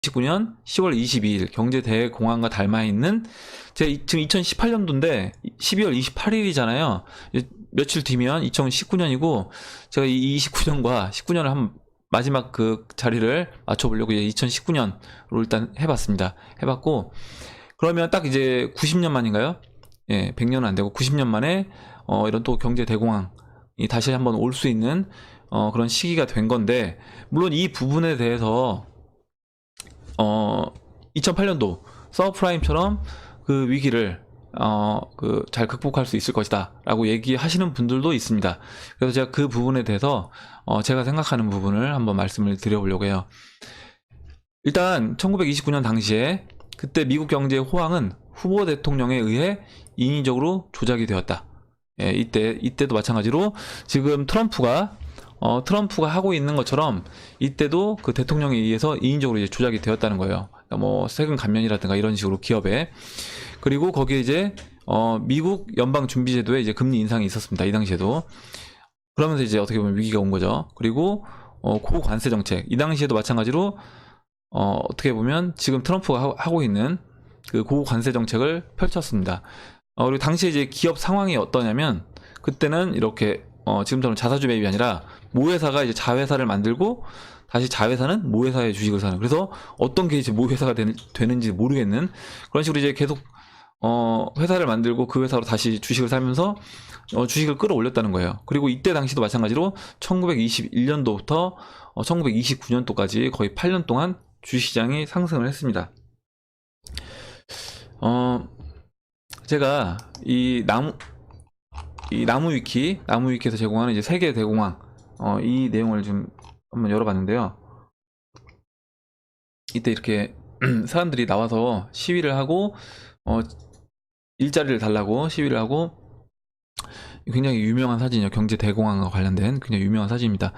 2019년 10월 22일 경제대공황과 닮아 있는 지금 2018년도인데 12월 28일이잖아요. 며칠 뒤면 2019년이고 제가 이 29년과 19년을 한 마지막 그 자리를 맞춰보려고 이제 2019년으로 일단 해봤습니다. 해봤고 그러면 딱 이제 90년 만인가요? 예, 100년은 안 되고 90년 만에 이런 또 경제대공황이 다시 한번 올 수 있는 그런 시기가 된 건데 물론 이 부분에 대해서 2008년도 서브프라임처럼 그 위기를 잘 극복할 수 있을 것이다 라고 얘기하시는 분들도 있습니다. 그래서 제가 그 부분에 대해서 제가 생각하는 부분을 한번 말씀을 드려보려고 해요. 일단 1929년 당시에 그때 미국 경제의 호황은 후보 대통령에 의해 인위적으로 조작이 되었다. 예, 이때도 마찬가지로 지금 트럼프가 하고 있는 것처럼 이때도 그 대통령에 의해서 인위적으로 이제 조작이 되었다는 거예요. 그러니까 뭐 세금 감면이라든가 이런 식으로 기업에. 그리고 거기에 이제 미국 연방준비제도에 이제 금리 인상이 있었습니다. 이 당시에도. 그러면서 이제 어떻게 보면 위기가 온 거죠. 그리고 고관세 정책. 이 당시에도 마찬가지로 어떻게 보면 지금 트럼프가 하고 있는 그 고관세 정책을 펼쳤습니다. 그리고 당시에 이제 기업 상황이 어떠냐면 그때는 이렇게 지금처럼 자사주 매입이 아니라 모회사가 이제 자회사를 만들고 다시 자회사는 모회사의 주식을 사는, 그래서 어떤 게 이제 모회사가 되는지 모르겠는 그런 식으로 이제 계속 회사를 만들고 그 회사로 다시 주식을 사면서 주식을 끌어올렸다는 거예요. 그리고 이때 당시도 마찬가지로 1921년도부터 1929년도까지 거의 8년 동안 주식시장이 상승을 했습니다. 제가 이 나무 위키에서 제공하는 이제 세계 대공황 이 내용을 좀 한번 열어봤는데요. 이때 이렇게 사람들이 나와서 시위를 하고 일자리를 달라고 시위를 하고, 굉장히 유명한 사진이에요. 경제 대공황과 관련된 굉장히 유명한 사진입니다.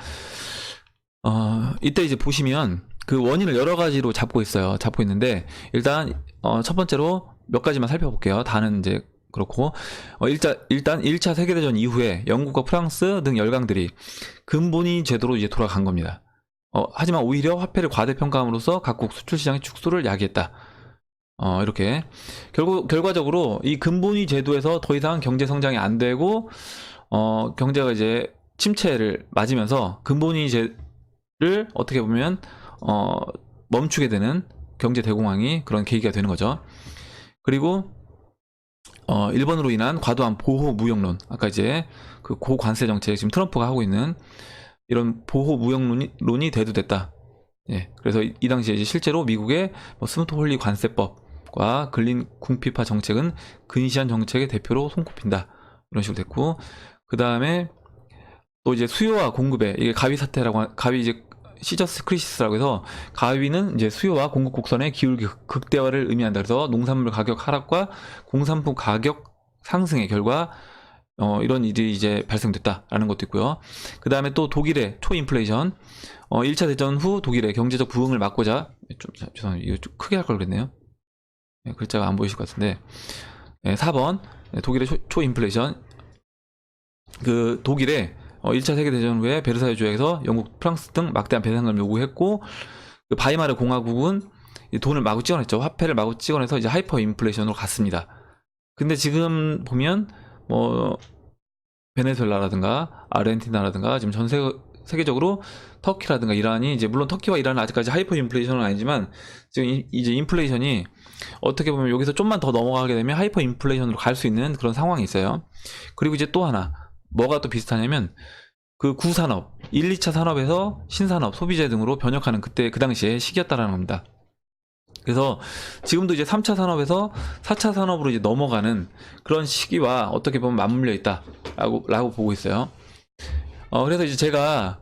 이때 이제 보시면 그 원인을 여러 가지로 잡고 있는데 일단 첫 번째로 몇 가지만 살펴볼게요. 다는 이제 그렇고 일단 1차 세계대전 이후에 영국과 프랑스 등 열강들이 근본이 제도로 이제 돌아간 겁니다. 하지만 오히려 화폐를 과대평가함으로써 각국 수출시장의 축소를 야기했다. 이렇게 결과적으로 이 근본위 제도에서 더 이상 경제 성장이 안 되고 경제가 이제 침체를 맞으면서 근본위제를 어떻게 보면 멈추게 되는 경제 대공황이 그런 계기가 되는 거죠. 그리고 일본으로 인한 과도한 보호 무역론, 아까 이제 그 고관세 정책, 지금 트럼프가 하고 있는 이런 보호 무역론이 대두됐다. 예, 그래서 이 당시에 이제 실제로 미국의 스무트 홀리 관세법과 근린 궁피파 정책은 근시안 정책의 대표로 손꼽힌다. 이런 식으로 됐고, 그 다음에 또 이제 수요와 공급에 이게 가위 사태라고, 가위 이제 시저스 크리시스라고 해서 가위는 이제 수요와 공급 곡선의 기울 극대화를 의미한다. 그래서 농산물 가격 하락과 공산품 가격 상승의 결과 이런 일이 이제 발생됐다라는 것도 있고요. 그 다음에 또 독일의 초인플레이션, 1차 대전 후 독일의 경제적 부흥을 막고자, 죄송합니다. 이거 좀 크게 할 걸 그랬네요. 네, 글자가 안 보이실 것 같은데, 네, 4번 독일의 초인플레이션. 그 독일의 1차 세계대전 후에 베르사유 조약에서 영국, 프랑스 등 막대한 배상금을 요구했고, 그 바이마르 공화국은 돈을 마구 찍어냈죠. 화폐를 마구 찍어내서 이제 하이퍼 인플레이션으로 갔습니다. 근데 지금 보면 베네수엘라라든가 아르헨티나라든가 지금 전 세계적으로 터키라든가 이란이, 이제 물론 터키와 이란은 아직까지 하이퍼 인플레이션은 아니지만 지금 이제 인플레이션이 어떻게 보면 여기서 좀만 더 넘어가게 되면 하이퍼 인플레이션으로 갈 수 있는 그런 상황이 있어요. 그리고 이제 또 하나 뭐가 또 비슷하냐면 그 구산업, 1, 2차 산업에서 신산업, 소비재 등으로 변혁하는 그 당시에 시기였다라는 겁니다. 그래서 지금도 이제 3차 산업에서 4차 산업으로 이제 넘어가는 그런 시기와 어떻게 보면 맞물려 있다라고 보고 있어요. 그래서 이제 제가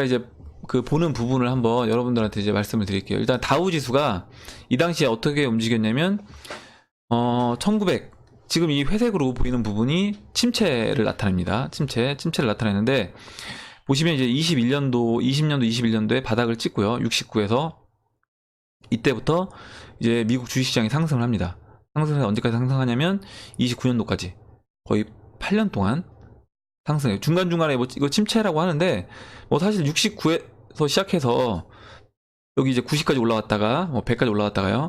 이제 그 보는 부분을 한번 여러분들한테 이제 말씀을 드릴게요. 일단 다우 지수가 이 당시에 어떻게 움직였냐면 1900, 지금 이 회색으로 보이는 부분이 침체를 나타냅니다. 침체를 나타내는데 보시면 이제 20년도, 21년도에 바닥을 찍고요. 69에서 이때부터 이제 미국 주식시장이 상승을 합니다. 상승을 언제까지 상승하냐면 29년도까지 거의 8년 동안 상승해요. 중간중간에 이거 침체라고 하는데 사실 69에서 시작해서 여기 이제 90까지 올라왔다가 뭐 100까지 올라왔다가요.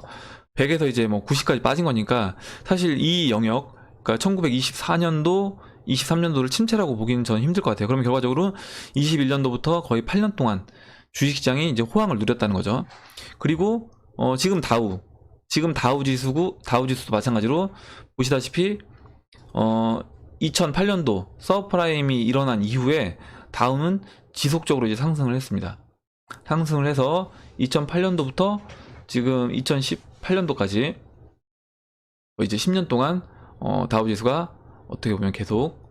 100에서 이제 뭐 90까지 빠진 거니까 사실 이 영역, 그러니까 1924년도, 23년도를 침체라고 보기는 저는 힘들 것 같아요. 그러면 결과적으로 21년도부터 거의 8년 동안 주식시장이 이제 호황을 누렸다는 거죠. 그리고 지금 다우 지수도 마찬가지로 보시다시피 2008년도 서브프라임이 일어난 이후에 다우는 지속적으로 이제 상승을 했습니다. 상승을 해서 2008년도부터 지금 2018년도까지 이제 10년 동안 다우 지수가 어떻게 보면 계속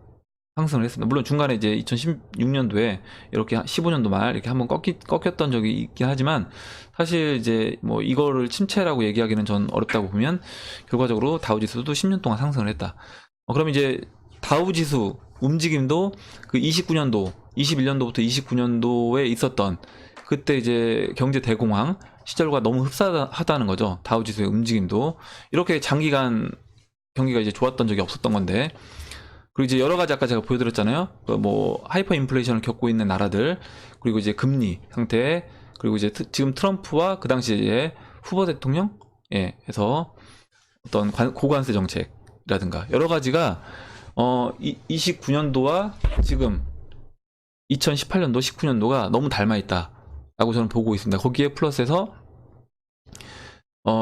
상승을 했습니다. 물론 중간에 이제 2016년도에 이렇게 15년도 말 이렇게 한번 꺾였던 적이 있긴 하지만 사실 이제 뭐 이거를 침체라고 얘기하기는 전 어렵다고 보면 결과적으로 다우 지수도 10년 동안 상승을 했다. 그럼 이제 다우 지수 움직임도 그 29년도, 21년도부터 29년도에 있었던 그때 이제 경제 대공황 시절과 너무 흡사하다는 거죠. 다우 지수의 움직임도 이렇게 장기간 경기가 이제 좋았던 적이 없었던 건데, 그리고 이제 여러 가지 아까 제가 보여드렸잖아요. 뭐 하이퍼 인플레이션을 겪고 있는 나라들, 그리고 이제 금리 상태, 그리고 이제 지금 트럼프와 그 당시에 후보 대통령 해서 어떤 고관세 정책이라든가 여러 가지가 29년도와 지금 2018년도, 19년도가 너무 닮아 있다라고 저는 보고 있습니다. 거기에 플러스해서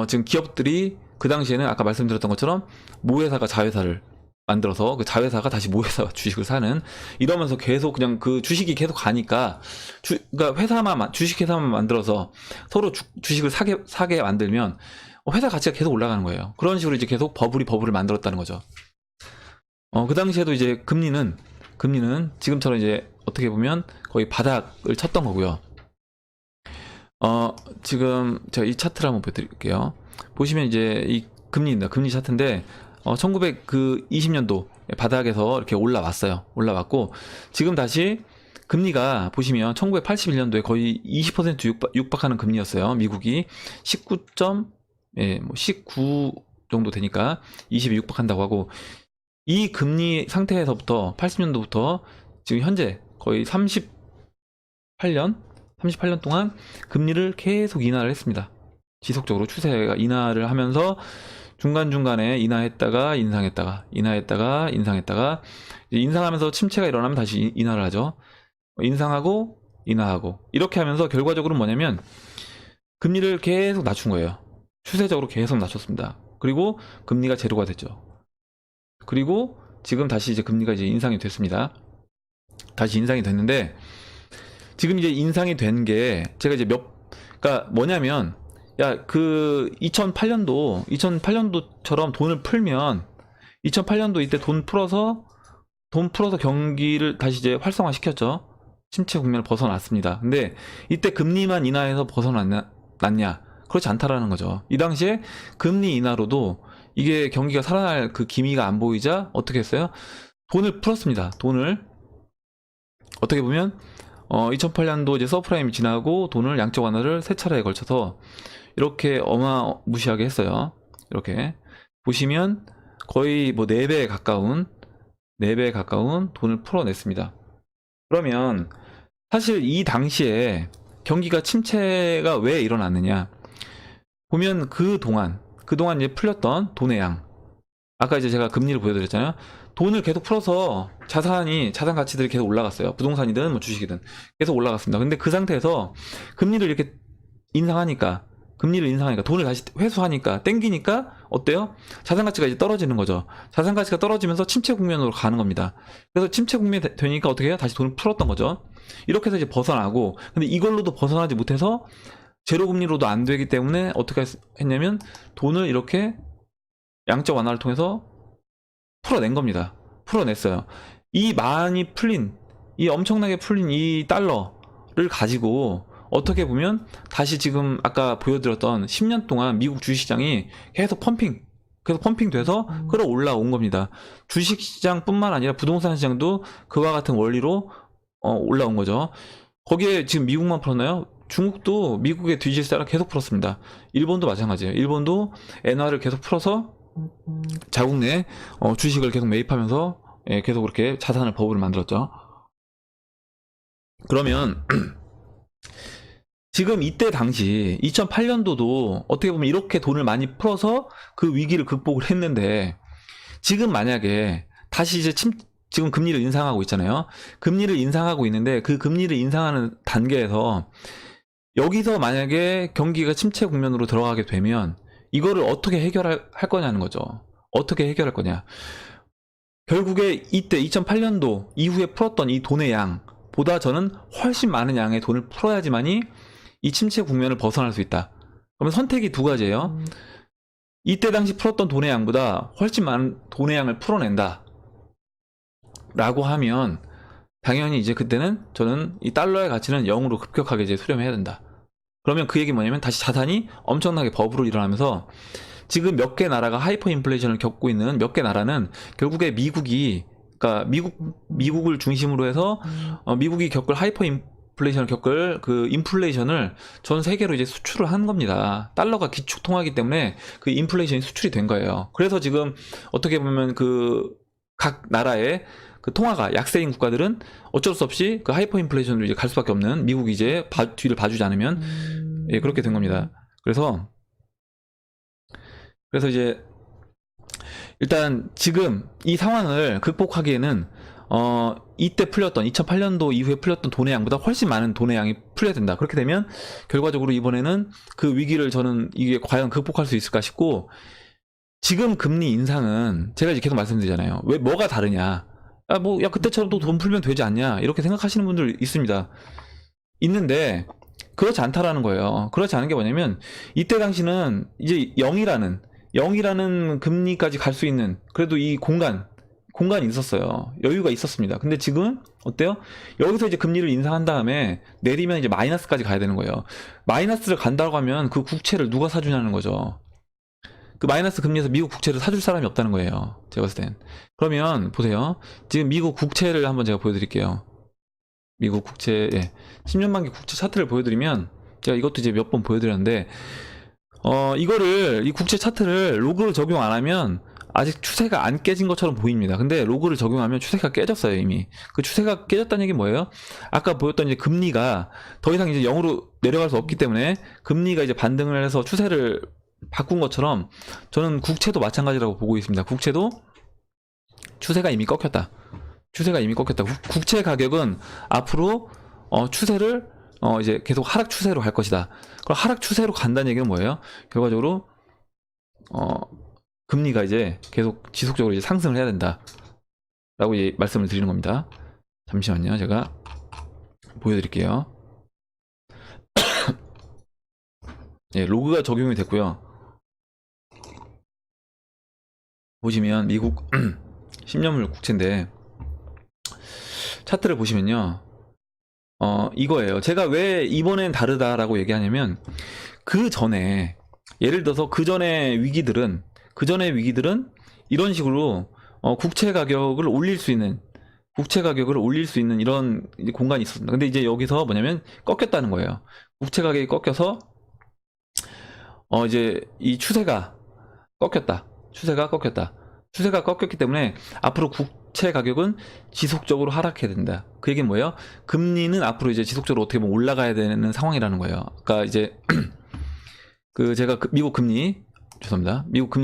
지금 기업들이 그 당시에는 아까 말씀드렸던 것처럼 모회사가 자회사를 만들어서 그 자회사가 다시 모회사 주식을 사는, 이러면서 계속 그냥 그 주식이 계속 가니까 그러니까 주식회사만 만들어서 서로 주식을 사게 만들면 회사 가치가 계속 올라가는 거예요. 그런 식으로 이제 계속 버블을 만들었다는 거죠. 그 당시에도 이제 금리는 지금처럼 이제 어떻게 보면 거의 바닥을 쳤던 거고요. 지금 제가 이 차트를 한번 보여드릴게요. 보시면 이제 이 금리입니다. 금리 차트인데 1920년도 바닥에서 이렇게 올라왔고 지금 다시 금리가 보시면 1981년도에 거의 20% 육박하는 금리였어요. 미국이 19 정도 되니까 20이 육박한다고 하고, 이 금리 상태에서부터 80년도부터 지금 현재 거의 38년 동안 금리를 계속 인하를 했습니다. 지속적으로 추세가 인하를 하면서 중간중간에 인하했다가 인상했다가 인상하면서 침체가 일어나면 다시 인하를 하죠. 인상하고 인하하고 이렇게 하면서 결과적으로 뭐냐면 금리를 계속 낮춘 거예요. 추세적으로 계속 낮췄습니다. 그리고 금리가 제로가 됐죠. 그리고 지금 다시 이제 금리가 이제 인상이 됐습니다. 다시 인상이 됐는데, 지금 이제 인상이 된 게 제가 이제 그러니까 뭐냐면, 그 2008년도처럼 돈을 풀면 2008년도 이때 돈 풀어서 경기를 다시 이제 활성화 시켰죠. 침체 국면을 벗어났습니다. 근데 이때 금리만 인하해서 벗어났냐? 그렇지 않다라는 거죠. 이 당시에 금리 인하로도 이게 경기가 살아날 그 기미가 안 보이자 어떻게 했어요? 돈을 풀었습니다. 돈을 어떻게 보면 2008년도 이제 서프라임이 지나고 돈을 양적 완화를 세 차례에 걸쳐서 이렇게 어마무시하게 했어요. 이렇게 보시면 거의 뭐 4배 가까운 돈을 풀어냈습니다. 그러면 사실 이 당시에 경기가 침체가 왜 일어났느냐 보면 그동안 이제 풀렸던 돈의 양, 아까 이제 제가 금리를 보여드렸잖아요. 돈을 계속 풀어서 자산 가치들이 계속 올라갔어요. 부동산이든 뭐 주식이든 계속 올라갔습니다. 근데 그 상태에서 금리를 이렇게 인상하니까 돈을 다시 회수하니까 땡기니까 어때요? 자산 가치가 이제 떨어지는 거죠. 자산 가치가 떨어지면서 침체 국면으로 가는 겁니다. 그래서 침체 국면이 되니까 어떻게 해요? 다시 돈을 풀었던 거죠. 이렇게 해서 이제 벗어나고, 근데 이걸로도 벗어나지 못해서 제로 금리로도 안 되기 때문에 어떻게 했냐면 돈을 이렇게 양적 완화를 통해서 풀어낸 겁니다. 풀어냈어요. 이 엄청나게 풀린 이 달러를 가지고 어떻게 보면 다시 지금 아까 보여드렸던 10년 동안 미국 주식시장이 계속 펌핑 돼서 끌어올라온 겁니다. 주식시장뿐만 아니라 부동산 시장도 그와 같은 원리로 올라온 거죠. 거기에 지금 미국만 풀었나요? 중국도 미국의 뒤질세를 계속 풀었습니다. 일본도 마찬가지예요. 일본도 엔화를 계속 풀어서 자국 내 주식을 계속 매입하면서 계속 그렇게 버블을 만들었죠. 그러면 지금 이때 당시 2008년도도 어떻게 보면 이렇게 돈을 많이 풀어서 그 위기를 극복을 했는데, 지금 만약에 다시 이제 지금 금리를 인상하고 있잖아요. 금리를 인상하고 있는데 그 금리를 인상하는 단계에서 여기서 만약에 경기가 침체 국면으로 들어가게 되면 이거를 어떻게 해결할 거냐는 거죠. 어떻게 해결할 거냐. 결국에 이때 2008년도 이후에 풀었던 이 돈의 양보다 저는 훨씬 많은 양의 돈을 풀어야지만이 이 침체 국면을 벗어날 수 있다. 그러면 선택이 두 가지예요. 이때 당시 풀었던 돈의 양보다 훨씬 많은 돈의 양을 풀어낸다 라고 하면 당연히 이제 그때는 저는 이 달러의 가치는 0으로 급격하게 이제 수렴해야 된다. 그러면 그 얘기 뭐냐면 다시 자산이 엄청나게 버블로 일어나면서 지금 몇 개 나라가 하이퍼 인플레이션을 겪고 있는 몇 개 나라는 결국에 그러니까 미국을 중심으로 해서 미국이 겪을 하이퍼 인플레이션을 겪을 그 인플레이션을 전 세계로 이제 수출을 한 겁니다. 달러가 기축 통화이기 때문에 그 인플레이션이 수출이 된 거예요. 그래서 지금 어떻게 보면 그 각 나라의 그 통화가 약세인 국가들은 어쩔 수 없이 그 하이퍼 인플레이션으로 이제 갈 수밖에 없는, 미국이 이제 뒤를 봐주지 않으면 예, 그렇게 된 겁니다. 그래서 이제 일단 지금 이 상황을 극복하기에는 이때 풀렸던 2008년도 이후에 풀렸던 돈의 양보다 훨씬 많은 돈의 양이 풀려야 된다. 그렇게 되면 결과적으로 이번에는 그 위기를 저는 이게 과연 극복할 수 있을까 싶고, 지금 금리 인상은 제가 이제 계속 말씀드리잖아요. 왜 뭐가 다르냐? 야 그때처럼 또 돈 풀면 되지 않냐? 이렇게 생각하시는 분들 있습니다. 있는데 그렇지 않다라는 거예요. 그렇지 않은 게 뭐냐면 이때 당시는 이제 0이라는 금리까지 갈 수 있는 그래도 이 공간이 있었어요. 여유가 있었습니다. 근데 지금 어때요? 여기서 이제 금리를 인상한 다음에 내리면 이제 마이너스까지 가야 되는 거예요. 마이너스를 간다고 하면 그 국채를 누가 사주냐는 거죠. 그 마이너스 금리에서 미국 국채를 사줄 사람이 없다는 거예요. 제가 봤을 땐. 그러면 보세요. 지금 미국 국채를 한번 제가 보여드릴게요. 미국 국채, 예. 10년 만기 국채 차트를 보여드리면, 제가 이것도 이제 몇 번 보여드렸는데, 이 국채 차트를 로그를 적용 안 하면 아직 추세가 안 깨진 것처럼 보입니다. 근데 로그를 적용하면 추세가 깨졌어요, 이미. 그 추세가 깨졌다는 얘기 뭐예요? 아까 보였던 이제 금리가 더 이상 이제 0으로 내려갈 수 없기 때문에 금리가 이제 반등을 해서 추세를 바꾼 것처럼 저는 국채도 마찬가지라고 보고 있습니다. 국채도 추세가 이미 꺾였다. 국채 가격은 앞으로 추세를 이제 계속 하락 추세로 갈 것이다. 그럼 하락 추세로 간다는 얘기는 뭐예요? 결과적으로 금리가 이제 계속 지속적으로 이제 상승을 해야 된다. 라고 이제 말씀을 드리는 겁니다. 잠시만요. 제가 보여드릴게요. 예, 로그가 적용이 됐고요. 보시면 미국 10년물 국채인데 차트를 보시면요. 이거예요. 제가 왜 이번엔 다르다라고 얘기하냐면 그 전에 예를 들어서 그 전의 위기들은 이런 식으로 국채 가격을 올릴 수 있는 이런 공간이 있었습니다. 근데 이제 여기서 뭐냐면 꺾였다는 거예요. 국채 가격이 꺾여서 이제 이 추세가 꺾였기 때문에 앞으로 국채 가격은 지속적으로 하락해야 된다. 그 얘기는 뭐예요? 금리는 앞으로 이제 지속적으로 어떻게 보면 올라가야 되는 상황이라는 거예요. 그러니까 이제 제가 미국 금리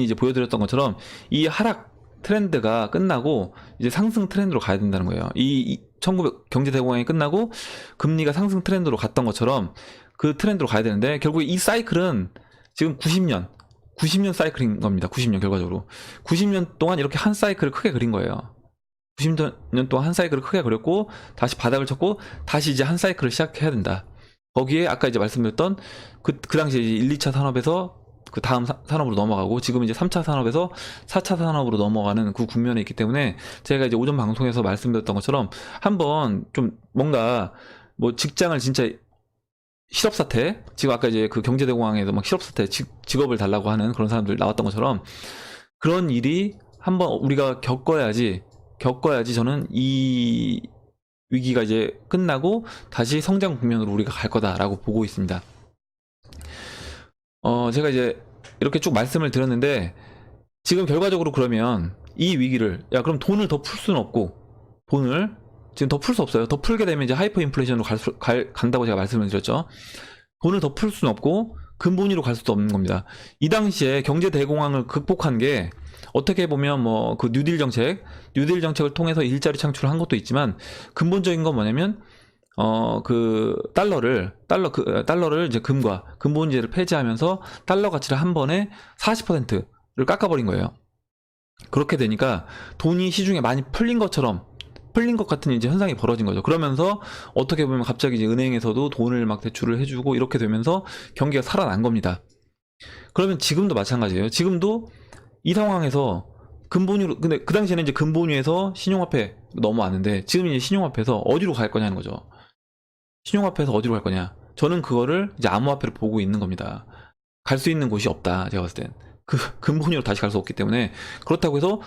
이제 보여드렸던 것처럼 이 하락 트렌드가 끝나고 이제 상승 트렌드로 가야 된다는 거예요. 이 1900 경제 대공황이 끝나고 금리가 상승 트렌드로 갔던 것처럼 그 트렌드로 가야 되는데, 결국에 이 사이클은 지금 90년 사이클인 겁니다. 90년 결과적으로 90년 동안 이렇게 한 사이클을 크게 그린 거예요. 90년 동안 한 사이클을 크게 그렸고 다시 바닥을 쳤고 다시 이제 한 사이클을 시작해야 된다. 거기에 아까 이제 말씀드렸던 그 당시에 1, 2차 산업에서 그 다음 산업으로 넘어가고 지금 이제 3차 산업에서 4차 산업으로 넘어가는 그 국면에 있기 때문에 제가 이제 오전 방송에서 말씀드렸던 것처럼 한번 좀 뭔가 뭐 직장을 진짜 실업사태, 지금 아까 이제 그 경제대공황에서 막 실업사태 직업을 달라고 하는 그런 사람들 나왔던 것처럼 그런 일이 한번 우리가 겪어야지 저는 이 위기가 이제 끝나고 다시 성장 국면으로 우리가 갈 거다라고 보고 있습니다. 제가 이제 이렇게 쭉 말씀을 드렸는데 지금 결과적으로 그러면 이 위기를 그럼 돈을 더 풀 수는 없고 돈을 지금 더 풀 수 없어요. 더 풀게 되면 이제 하이퍼 인플레이션으로 간다고 제가 말씀을 드렸죠. 돈을 더 풀 수는 없고 근본위로 갈 수도 없는 겁니다. 이 당시에 경제 대공황을 극복한 게 어떻게 보면 뭐 그 뉴딜 정책을 통해서 일자리 창출을 한 것도 있지만 근본적인 건 뭐냐면 그 달러를 이제 금과 근본위제를 폐지하면서 달러 가치를 한 번에 40%를 깎아버린 거예요. 그렇게 되니까 돈이 시중에 많이 풀린 것 같은 이제 현상이 벌어진 거죠. 그러면서 어떻게 보면 갑자기 이제 은행에서도 돈을 막 대출을 해주고 이렇게 되면서 경기가 살아난 겁니다. 그러면 지금도 마찬가지예요. 지금도 이 상황에서 근본위로, 근데 그 당시에는 이제 근본위에서 신용화폐 넘어왔는데 지금 이제 신용화폐에서 어디로 갈 거냐는 거죠. 신용화폐에서 어디로 갈 거냐. 저는 그거를 이제 암호화폐를 보고 있는 겁니다. 갈 수 있는 곳이 없다. 제가 봤을 땐. 그 근본위로 다시 갈 수 없기 때문에 그렇다고 해서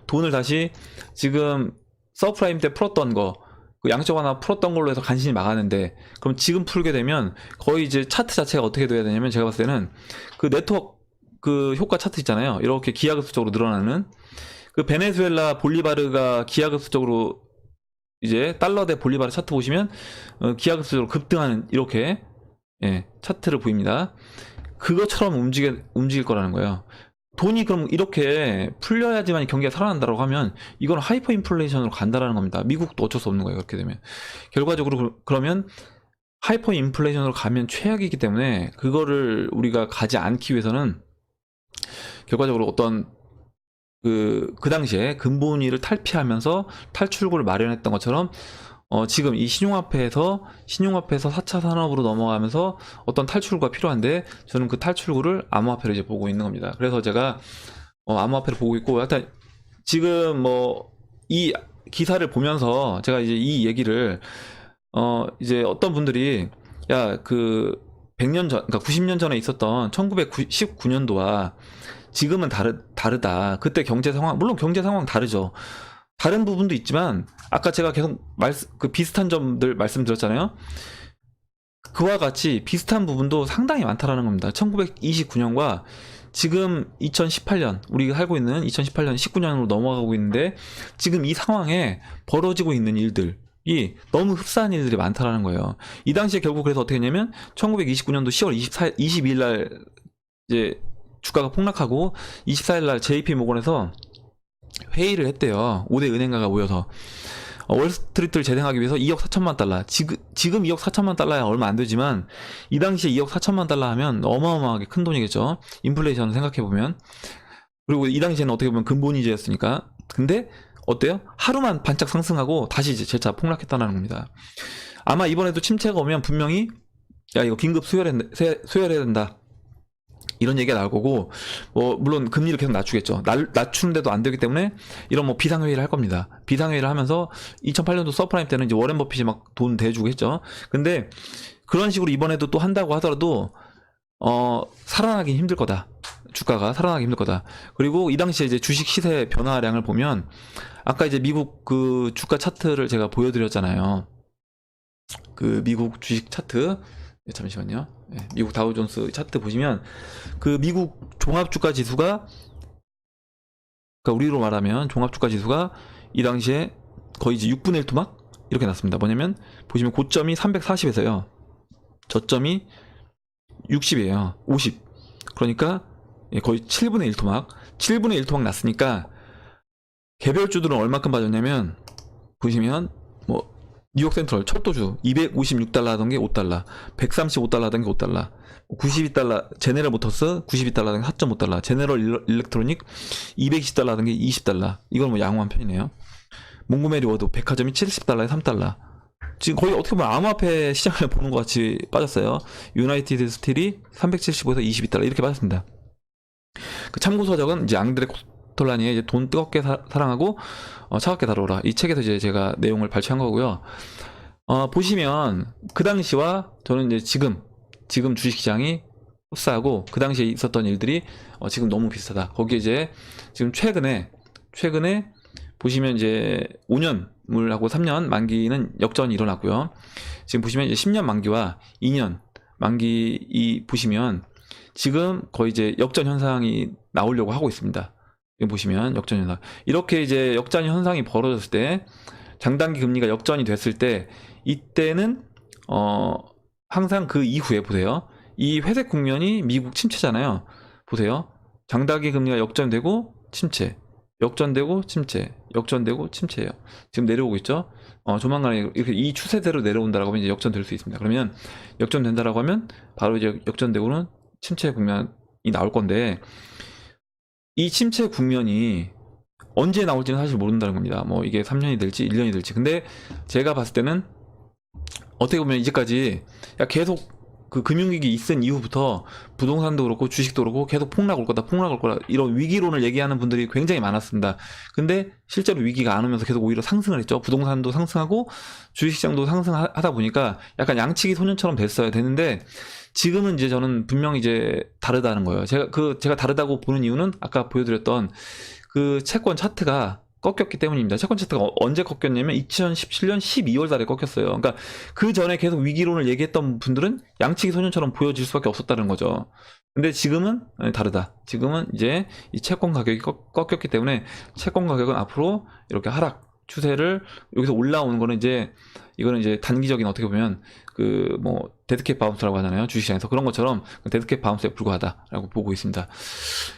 돈을 다시 지금 서프라임 때 풀었던 거, 그 양적 완화 풀었던 걸로 해서 간신히 막았는데 그럼 지금 풀게 되면 거의 이제 차트 자체가 어떻게 돼야 되냐면 제가 봤을 때는 그 네트워크 그 효과 차트 있잖아요. 이렇게 기하급수적으로 늘어나는 그 베네수엘라 볼리바르가 기하급수적으로 이제 달러 대 볼리바르 차트 보시면 기하급수적으로 급등하는 이렇게 차트를 보입니다. 그것처럼 움직일 거라는 거예요. 돈이 그럼 이렇게 풀려야지만 경기가 살아난다고 하면 이건 하이퍼 인플레이션으로 간다라는 겁니다. 미국도 어쩔 수 없는 거예요. 그렇게 되면 결과적으로 그러면 하이퍼 인플레이션으로 가면 최악이기 때문에 그거를 우리가 가지 않기 위해서는 결과적으로 어떤 그 당시에 근본위를 탈피하면서 탈출구를 마련했던 것처럼 지금 이 신용화폐에서 4차 산업으로 넘어가면서 어떤 탈출구가 필요한데 저는 그 탈출구를 암호화폐로 이제 보고 있는 겁니다. 그래서 제가 암호화폐를 보고 있고 일단 지금 뭐 이 기사를 보면서 제가 이제 이 얘기를 이제 어떤 분들이 야 그 100년 전 그러니까 90년 전에 있었던 1919년도와 지금은 다르다. 그때 경제 상황 물론 경제 상황 다르죠. 다른 부분도 있지만 아까 제가 계속 그 비슷한 점들 말씀드렸잖아요. 그와 같이 비슷한 부분도 상당히 많다라는 겁니다. 1929년과 지금 2018년 우리가 살고 있는 2018년 19년으로 넘어가고 있는데 지금 이 상황에 벌어지고 있는 일들이 너무 흡사한 일들이 많다라는 거예요. 이 당시에 결국 그래서 어떻게 했냐면 1929년도 10월 22일 날 이제 주가가 폭락하고 24일 날 JP모건에서 회의를 했대요. 5대 은행가가 모여서 월스트리트를 재생하기 위해서 2억 4천만 달러. 지금 2억 4천만 달러야 얼마 안 되지만 이 당시에 2억 4천만 달러 하면 어마어마하게 큰 돈이겠죠. 인플레이션 생각해보면. 그리고 이 당시에는 어떻게 보면 근본위제였으니까. 근데 어때요? 하루만 반짝 상승하고 다시 이제 재차 폭락했다는 겁니다. 아마 이번에도 침체가 오면 분명히 야 이거 긴급 수혈해야 된다. 이런 얘기가 나올 거고 뭐 물론 금리를 계속 낮추겠죠. 낮추는데도 안 되기 때문에 이런 뭐 비상회의를 할 겁니다. 비상회의를 하면서 2008년도 서프라임 때는 이제 워렌 버핏이 막 돈 대주고 했죠. 근데 그런 식으로 이번에도 또 한다고 하더라도 살아나긴 힘들 거다. 주가가 살아나기 힘들 거다. 그리고 이 당시에 이제 주식 시세 변화량을 보면 아까 이제 미국 그 주가 차트를 제가 보여드렸잖아요. 그 미국 주식 차트 잠시만요. 미국 다우존스 차트 보시면 그 미국 종합주가 지수가 그러니까 우리로 말하면 종합주가 지수가 이 당시에 거의 이제 6분의 1 토막 이렇게 났습니다. 뭐냐면 보시면 고점이 340에서요. 저점이 60이에요. 50. 그러니까 거의 7분의 1 토막. 7분의 1 토막 났으니까 개별주들은 얼마큼 빠졌냐면 보시면 뭐 뉴욕 센트럴 철도주 256달러 하던 게 5달러, 135달러 하던 게 5달러, 92달러, 제네럴 모터스 92달러 하던 게 4.5달러, 제네럴 일렉트로닉 220달러 하던 게 20달러. 이건 뭐 양호한 편이네요. 몽고메리 워드 백화점이 70달러에 3달러. 지금 거의 어떻게 보면 암호화폐 시장을 보는 것 같이 빠졌어요. 유나이티드 스틸이 375에서 22달러 이렇게 빠졌습니다. 그 참고 서적은 이제 앙드레 콜라니의 이제 돈 뜨겁게 사랑하고 차갑게 다뤄라 이 책에서 이제 제가 내용을 발췌한 거고요. 보시면 그 당시와 저는 이제 지금 주식시장이 흡사하고 그 당시에 있었던 일들이 지금 너무 비슷하다. 거기에 이제 지금 최근에 보시면 이제 5년물하고 3년 만기는 역전이 일어났고요. 지금 보시면 이제 10년 만기와 2년 만기 보시면 지금 거의 이제 역전 현상이 나오려고 하고 있습니다. 여기 보시면 역전 현상. 이렇게 이제 역전 현상이 벌어졌을 때 장단기 금리가 역전이 됐을 때 이때는 항상 그 이후에 보세요. 이 회색 국면이 미국 침체잖아요. 보세요. 장단기 금리가 역전되고 침체, 역전되고 침체, 역전되고 침체예요. 지금 내려오고 있죠. 조만간에 이렇게 이 추세대로 내려온다라고 하면 이제 역전될 수 있습니다. 그러면 역전된다라고 하면 바로 이제 역전되고는 침체 국면이 나올 건데, 이 침체 국면이 언제 나올지는 사실 모른다는 겁니다. 뭐 이게 3년이 될지 1년이 될지. 근데 제가 봤을 때는 어떻게 보면 이제까지 계속 그 금융위기 있은 이후부터 부동산도 그렇고 주식도 그렇고 계속 폭락 올 거다, 폭락 올 거다, 이런 위기론을 얘기하는 분들이 굉장히 많았습니다. 근데 실제로 위기가 안 오면서 계속 오히려 상승을 했죠. 부동산도 상승하고 주식시장도 상승하다 보니까 약간 양치기 소년처럼 됐어야 되는데, 지금은 이제 저는 분명히 이제 다르다는 거예요. 제가 다르다고 보는 이유는 아까 보여드렸던 그 채권 차트가 꺾였기 때문입니다. 채권 차트가 언제 꺾였냐면 2017년 12월 달에 꺾였어요. 그러니까 그 전에 계속 위기론을 얘기했던 분들은 양치기 소년처럼 보여질 수밖에 없었다는 거죠. 근데 지금은 다르다. 지금은 이제 이 채권 가격이 꺾였기 때문에 채권 가격은 앞으로 이렇게 하락 추세를, 여기서 올라오는 거는 이제 이거는 이제 단기적인, 어떻게 보면 그 뭐 데드캣 바운스라고 하잖아요, 주식시장에서. 그런 것처럼 데드캣 바운스에 불과하다라고 보고 있습니다.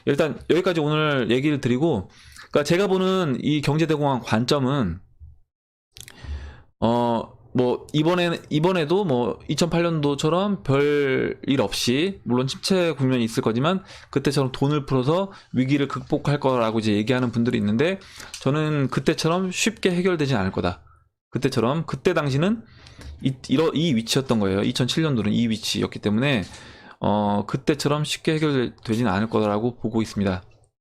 일단 여기까지 오늘 얘기를 드리고, 그러니까 제가 보는 이 경제대공황 관점은 뭐 이번에도 뭐 2008년도처럼 별 일 없이, 물론 침체 국면이 있을 거지만 그때처럼 돈을 풀어서 위기를 극복할 거라고 이제 얘기하는 분들이 있는데, 저는 그때처럼 쉽게 해결되진 않을 거다. 그때 당시는 이 위치였던 거예요. 2007년도는 이 위치였기 때문에 그때처럼 쉽게 해결되지는 않을 거라고 보고 있습니다.